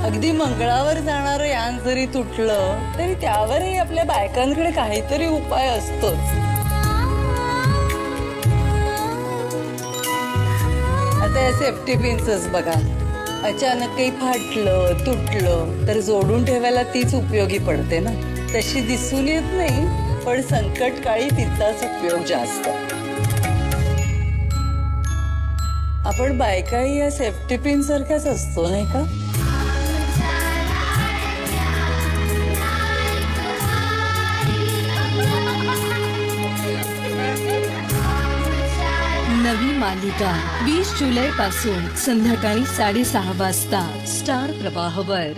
अगदी मंगळावर जाणारं यान जरी तुटलं तरी त्यावरही आपल्या बायकांकडे काहीतरी उपाय असतोच. आता या सेफ्टी पिन्सच बघा, अचानक काही फाटलं तुटलं तर जोडून ठेवायला तीच उपयोगी पडते ना. तशी दिसून येत नाही, पण संकटकाळी तिचाच उपयोग जास्त. आपण बायकाही या सेफ्टी पिन सारख्याच असतो नाही का? नवी मालिका 20 जुलै पासून संध्याकाळी 6:30 वाजता स्टार प्रवाहवर.